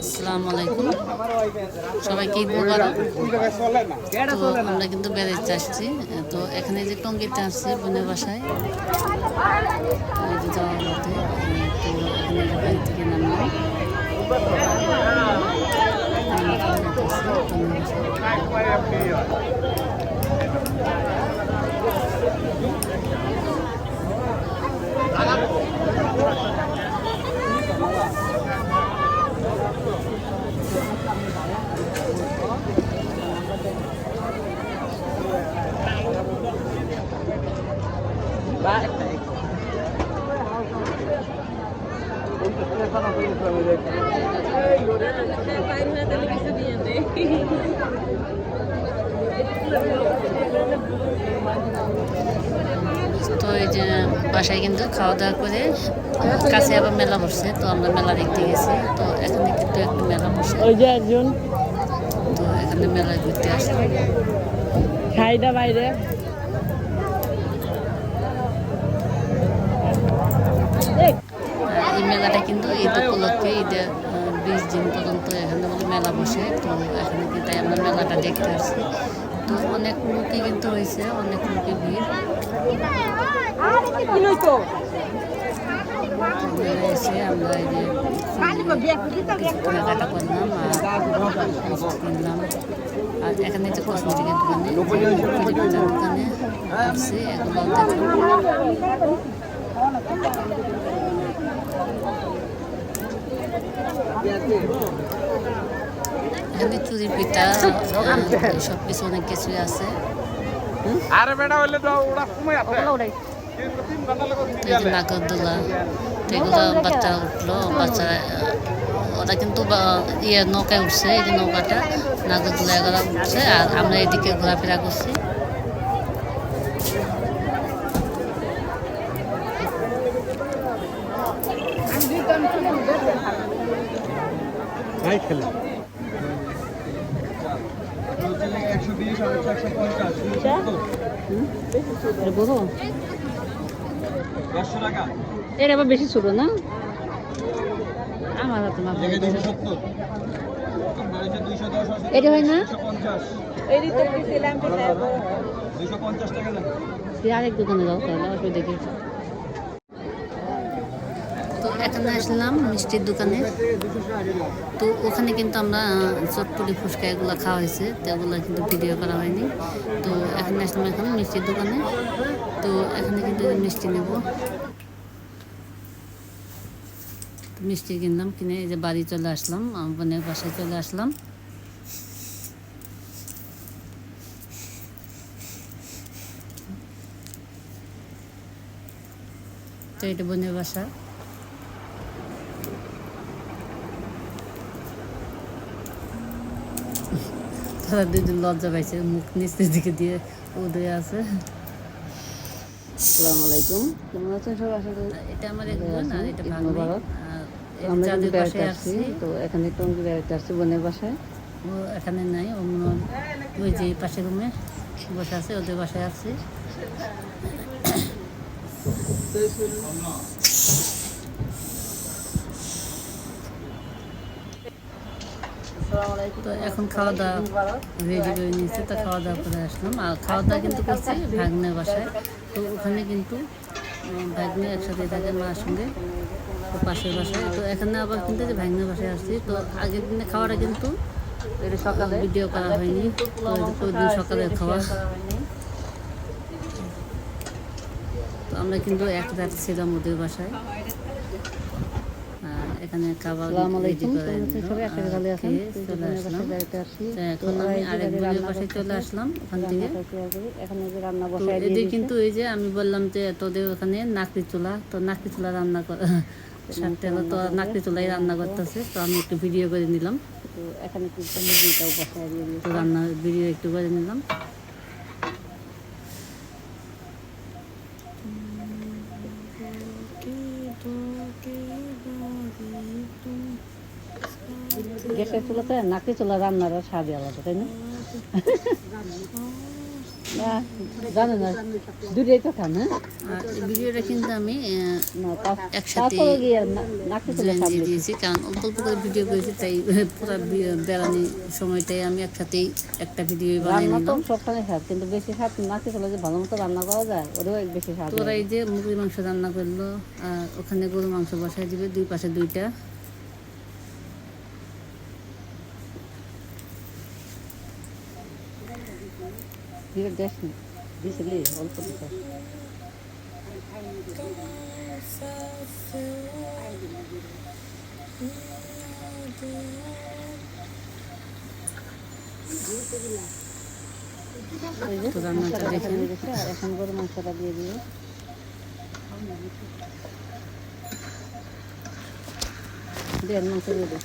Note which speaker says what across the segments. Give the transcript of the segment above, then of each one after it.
Speaker 1: আসসালামু আলাইকুম, সবাইকে ঈদ মোবারক। তো আমরা কিন্তু বেড়াইতে আসছি, তো এখানে যে টঙ্গিতে আসছি বোনের বাসায় যাওয়ার পথে। তো এখানে যে বাড়ি থেকে নামলাম, তো এই যে বাসায় কিন্তু খাওয়া দাওয়া করে কাছে আবার মেলা বসছে, তো আমরা মেলা দেখতে গেছি। তো এখানে কিন্তু একটা মেলা বসে, ওই যে একজন, তো এখানে মেলায় ঘুরতে আসলাম খাইটা বাইরে। এই মেলাটা কিন্তু ঈদ উপলক্ষে, ঈদের 20 দিন পর্যন্ত এখানে মেলা বসে। তো এখানে কিন্তু আমরা মেলাটা দেখতে আসছি। তো অনেক লোকই কিন্তু হয়েছে, অনেক লোকই ভিড়। এসে আমরা এই যে কেনাকাটা করলাম আর কিনলাম। আর এখানে যে কসমেটিকের দোকানে, দোকানে আসছে, এগুলো এখানে চুরি পিঠা সব কিছু অনেক কিছুই আছে। নাগরদোলা, এগুলো বাচ্চারা উঠলো, বাচ্চারা ওরা কিন্তু নৌকায় উঠছে, এই যে নৌকাটা নাগরদোলা এগুলো উঠছে। আর আমরা এদিকে ঘোরাফেরা করছি। এর আবার বেশি ছোট না, আমার এটা হয় না। আরেক দোকানে যাও তাহলে দেখি। তো এখানে আসলাম মিষ্টির দোকানে। তো ওখানে কিন্তু আমরা চটপটি ফুচকা এগুলো খাওয়া হয়েছে, তো এগুলো কিন্তু ভিডিও করা হয়নি। তো এখানে আসলাম এখন মিষ্টির দোকানে। তো এখানে কিন্তু মিষ্টি নেব, মিষ্টি কিনলাম, কিনে এই যে বাড়ি চলে আসলাম, বোনের বাসায় চলে আসলাম। তো এটা বোনের বাসা। তারা দুদিন লজ্জা পাইছে, মুখ নিচের দিকে দিয়ে উদয় আছে। আসসালামু আলাইকুম, কেমন আছেন সব? আশা করি এটা আমার এক বোন আর এটা ভাগ্নে। আমরা যাদের বাসায় আসছি, তো এখানে টঙ্গী বেড়াতে আসছি বোনের বাসায়। ও এখানে নাই, ও মনে ওই যে পাশে রুমে বসে আছে, ওদের বাসায় আসছি। তো এখন খাওয়া দাওয়া রেডি করে নিয়েছে, তো খাওয়া দাওয়া করে আসলাম। আর খাওয়া দাওয়া কিন্তু করছি ভাগ্নের বাসায়। তো ওখানে কিন্তু ভাগ্নে একসাথে থাকে মার সঙ্গে, তো পাশের বাসায়। তো এখানে আবার কিন্তু যে ভাগ্নের বাসায় আসছি। তো আগের দিনে খাওয়াটা কিন্তু সকালে ভিডিও করা হয়নি, তো দিন সকালে খাওয়া। তো আমরা কিন্তু এক রাত ছিলাম ওদের বাসায়। এখানে খাবার এখন আমি আরেক বোনের বাসায় চলে আসলাম ওখান থেকে। এদের কিন্তু এই যে আমি বললাম যে তোদের ওখানে নাকড়ি চুলা, তো নাকড়ি চুলা রান্না সারতে হলো, তো নাকড়ি চুলাই রান্না করতেছে। তো আমি একটু ভিডিও করে নিলাম, তো এখানে তো রান্নার ভিডিও একটু করে নিলাম। গ্যাসের চুলাতে নাকড়ি চুলা রান্নার স্বাদই আলাদা, তাই না?
Speaker 2: না জানে না দূরেই তো খান। হ্যাঁ
Speaker 1: আর এই ভিডিওটা কিন্তু আমি
Speaker 2: না
Speaker 1: একসাথে
Speaker 2: তারপরে গিয়ে নাকি চলে
Speaker 1: জয়েন দিয়ে
Speaker 2: সামনে
Speaker 1: দিয়েছি, কারণ অল্প অল্প করে ভিডিও করেছি, তাই পুরো বেড়ানি সময়টাই আমি একসাথেই একটা ভিডিও বানিয়ে
Speaker 2: রান্না তো
Speaker 1: নিলাম।
Speaker 2: সবখানে স্বাদ, কিন্তু বেশি স্বাদ নাকি চলে যে ভালো মতো রান্না করা যায় ওটাও বেশি স্বাদ
Speaker 1: তোরা
Speaker 2: লাগে।
Speaker 1: এই যে মুরগির মাংস রান্না করলো, আর ওখানে গরু মাংস বসায় দিবে, দুই পাশে দুইটা।
Speaker 2: ধীরে দেশ দিছিলি অল্প দিতে। এই যে
Speaker 1: তো রান্নাটা
Speaker 2: মশলাটা
Speaker 1: দেখেন।
Speaker 2: হয়ে গেছে, আর এখন গরু মাংসটা দিয়ে দিয়ে দেন মাংস দিয়ে দিই।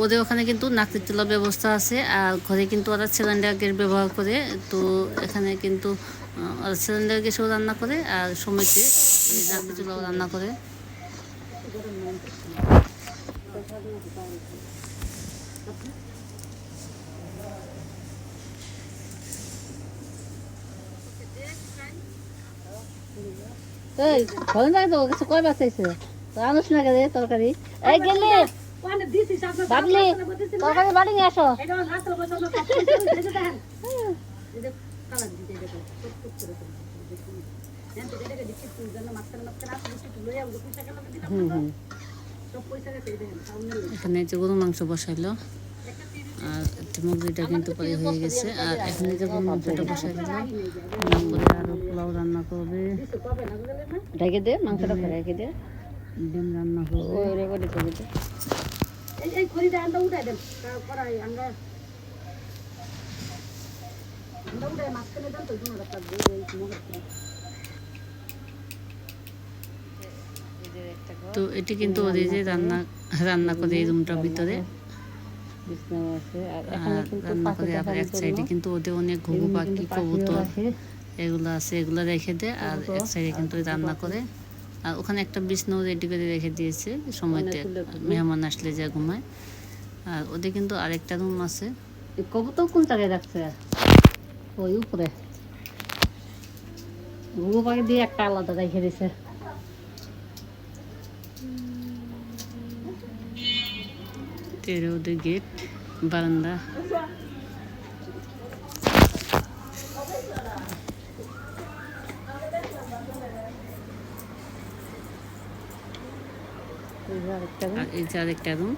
Speaker 1: ওদের ওখানে কিন্তু নাকড়ি তোলার ব্যবস্থা আছে, আর ঘরে কিন্তু ওরা সিলিন্ডার গ্যাস ব্যবহার করে। তো এখানে কিন্তু ওরা সিলিন্ডার গ্যাসেও রান্না করে, আর সময়তে এই নাকড়ি তোলাও রান্না করে।
Speaker 2: এই ভালো লাগে তো কিছু কয় বাঁচাইছে আনুস না গেলে তরকারি। এই গেলে বাবলি তরকারি বাড়ি নিয়ে আসো। হুম হুম
Speaker 1: এখানে যে গরু মাংস বসাইলো, আর মুরগিটা কিন্তু প্রায় হয়ে গেছে। আর এখানে যে গরু মাংসটা বসাই দিল, করে আরও পোলাও রান্না করবে,
Speaker 2: ঢেকে দে মাংসটা ফেলে রেখে দে।
Speaker 1: ডিম রান্না করবে।
Speaker 2: ওই রেখে দিতে দিতে
Speaker 1: তো এটি কিন্তু ওদের যে রান্না রান্না করে এই রুমটার ভিতরে,
Speaker 2: বিছানা আছে। আর
Speaker 1: আর
Speaker 2: এখানে কিন্তু
Speaker 1: রান্না
Speaker 2: পাখি
Speaker 1: করে আবার এক
Speaker 2: দেখানোর
Speaker 1: সাইডে
Speaker 2: জন্য
Speaker 1: কিন্তু ওদের অনেক ঘুঘু
Speaker 2: এগুলো
Speaker 1: পাখি,
Speaker 2: কিন্তু পাখিও
Speaker 1: কবুতর
Speaker 2: রাখে।
Speaker 1: এগুলো আছে, এগুলো রেখে দেয়। আর
Speaker 2: কবুতর
Speaker 1: এক সাইডে কিন্তু ওই রান্না করে। আর ওখানে একটা বিছনাও রেডি করে রেখে দিয়েছে, সময়তে মেহমান আসলে যা ঘুমায়। আর ওদের কিন্তু আরেকটা রুম আছে।
Speaker 2: এই কবুতর কোন জায়গায় রাখছে? ওই উপরে ঘুঘু পাখি দিয়ে একটা আলাদা রেখে দিছে।
Speaker 1: তো এর ওদের গেট, বারান্দা।
Speaker 2: এই যে আরেকটা room।
Speaker 1: আর এই যে আরেকটা রুম,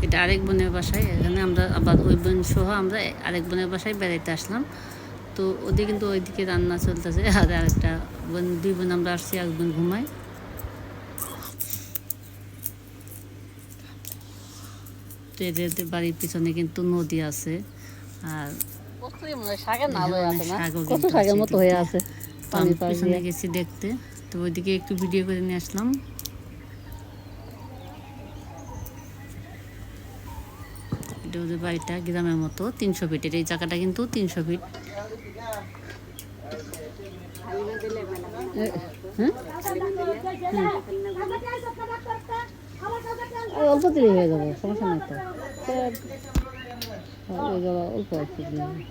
Speaker 1: এটা আরেক বোনের বাসায়। এখানে আমরা আবার ওই বোন সহ আমরা আরেক বোনের বাসায় বেড়াইতে আসলাম। তো ওদের কিন্তু ওইদিকে রান্না চলতেছে, আর আরেকটা বোন, দুই বোন আমরা আসছি, এক বোন ঘুমাই। তো এদের বাড়ির পিছনে কিন্তু নদী আছে, আর শাকও
Speaker 2: কত
Speaker 1: কিন্তু
Speaker 2: শাকের
Speaker 1: আছে
Speaker 2: মতো
Speaker 1: এদিকে।
Speaker 2: হয়ে আছে
Speaker 1: তো আমি
Speaker 2: পানির পাশ
Speaker 1: পিছনে
Speaker 2: দিয়ে।
Speaker 1: গেছি দেখতে, তো ওইদিকে একটু ভিডিও করে নিয়ে আসলাম। এটা ওদের বাড়িটা গ্রামের মতো, 300 ফিটের এই জায়গাটা কিন্তু 300 ফিট।
Speaker 2: হ্যাঁ অল্প দিলে হয়ে যাবে, সমস্যা নেই তো। ওই জায়গা অল্প আছে দিলে হবে।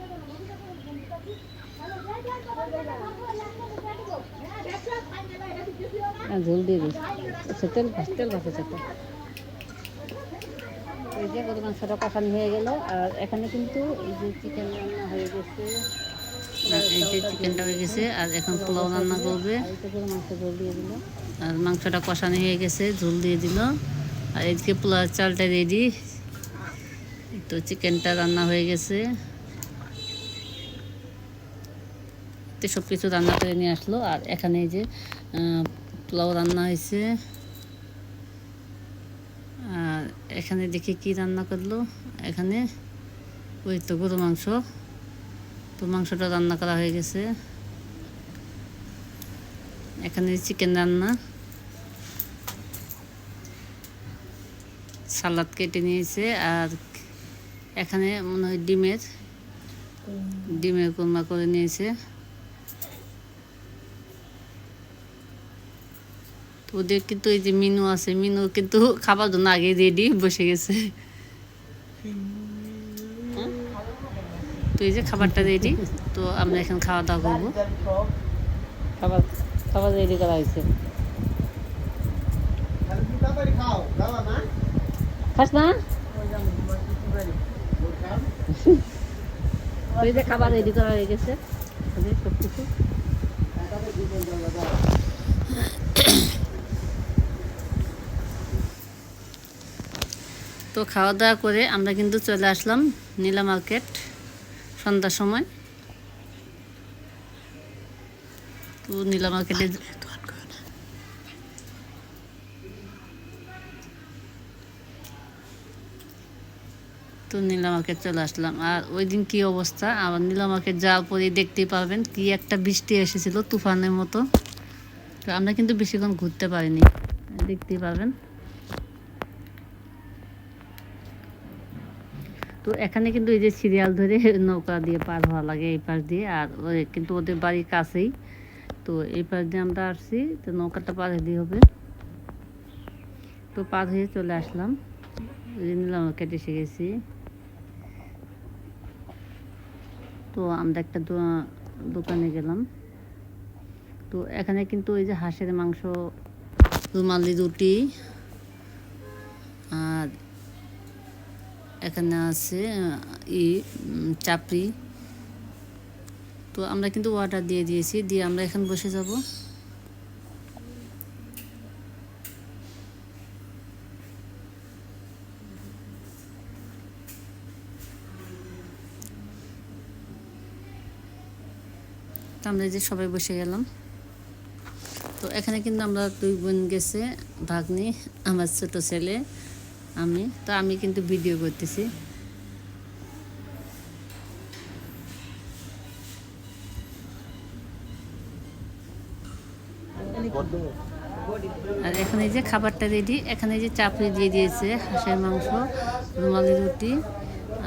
Speaker 2: ঝোল দিয়ে দিস। আচ্ছা তেল ভাসে তো। এই যে গরু মাংসটা কষানো হয়ে গেল, আর এখানে কিন্তু এই যে চিকেন রান্না হয়ে গেছে।
Speaker 1: এই যে চিকেনটা হয়ে গেছে, আর এখন পোলাও রান্না করবে।
Speaker 2: আর এটা গরু মাংস ঝোল দিয়ে দিল।
Speaker 1: আর মাংসটা কষানো হয়ে গেছে, ঝোল দিয়ে দিল। আর এদিকে পোলাও চালটা রেডি। তো চিকেনটা রান্না হয়ে গেছে। তো সব কিছু রান্না করে নিয়ে আসলো। আর এখানে এই যে পোলাও রান্না হয়েছে। আর এখানে দেখি কি রান্না করলো, এখানে ওই তো গরু মাংস। তো মাংসটা রান্না করা হয়ে গেছে। এখানে চিকেন রান্না, সালাদ কেটে নিয়েছে। আর এখানে মনে হয় ডিমের কোরমা করে নিয়েছে। তো ওদের কিন্তু এই যে মিনু আছে, মিনু কিন্তু খাবার জন্য আগে রেডি বসে গেছে। তো এই যে খাবারটা রেডি, তো আমরা এখন খাওয়া দাওয়া করবো।
Speaker 2: খাবার খাবার রেডি করা হয়েছে। খাস না? ওই যে খাবার রেডি করা হয়ে গেছে সব কিছু।
Speaker 1: তো খাওয়া দাওয়া করে আমরা কিন্তু চলে আসলাম নীলা মার্কেট সন্ধ্যার সময়। তো নীলা মার্কেটে নীলা মার্কেট চলে আসলাম। আর ওই দিন কী অবস্থা, আবার নীলা মার্কেট যাওয়ার পরেই দেখতেই পারবেন কি একটা বৃষ্টি এসেছিল তুফানের মতো। তো আমরা কিন্তু বেশিক্ষণ ঘুরতে পারিনি, দেখতেই পারবেন। তো এখানে কিন্তু এই যে সিরিয়াল ধরে নৌকা দিয়ে পার হওয়া লাগে এই পাশ দিয়ে, আর কিন্তু ওদের বাড়ির কাছেই। তো এই পাশ দিয়ে আমরা আসছি, তো নৌকাটা পার হতে হবে। তো পার হয়ে চলে আসলাম, নীলা মার্কেট এসে গেছি। তো আমরা একটা দোকানে গেলাম। তো এখানে কিন্তু ওই যে হাঁসের মাংস, রুমালি রুটি, আর এখানে আছে চাপড়ি। তো আমরা কিন্তু অর্ডার দিয়ে দিয়েছি, দিয়ে আমরা এখন বসে যাব। তো আমরা যে সবাই বসে গেলাম। তো এখানে কিন্তু আমরা 2 বোন গেছে, ভাগ্নি, আমার ছোট ছেলে, আমি। তো আমি কিন্তু ভিডিও করতেছি। আর এখানে যে খাবারটা রেডি, এখানে যে চাপড়ি দিয়ে দিয়েছে, হাঁসের মাংস, রুমালি রুটি।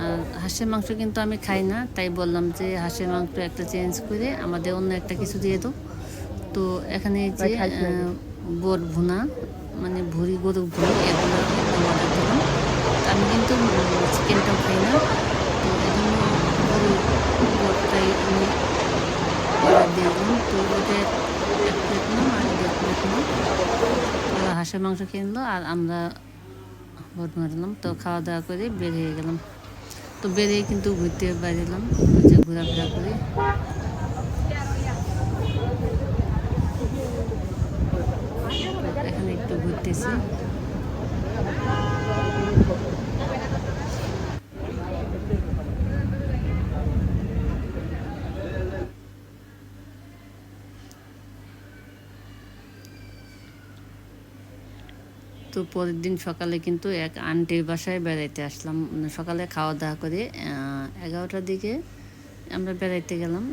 Speaker 1: আর হাঁসের মাংস কিন্তু আমি খাই না, তাই বললাম যে হাঁসের মাংস একটা চেঞ্জ করে আমাদের অন্য একটা কিছু দিয়ে দাও। তো এখানে যে বট ভুনা, মানে ভুড়ি গরুর ভুড়ি, এগুলো অর্ডার দিলাম। তো আমি কিন্তু চিকেনটাও খাই না, তো এই জন্য বটটাই আমি অর্ডার দিয়ে দিলাম। তো ওটা 1 প্লেট নিলাম আর 1 প্লেট নিলাম। ওরা হাঁসের মাংস কিনলো আর আমরা বট মারলাম। তো খাওয়া দাওয়া করে বের হয়ে গেলাম। তো বেরিয়ে কিন্তু ঘুরতে বেরিলাম, যে ঘোরাফেরা করে। এখানে একটু ঘুরতেছি। তো পরের দিন সকালে কিন্তু এক আন্টির বাসায় বেড়াইতে আসলাম। সকালে খাওয়া দাওয়া করে 11টার দিকে আমরা বেড়াইতে গেলাম।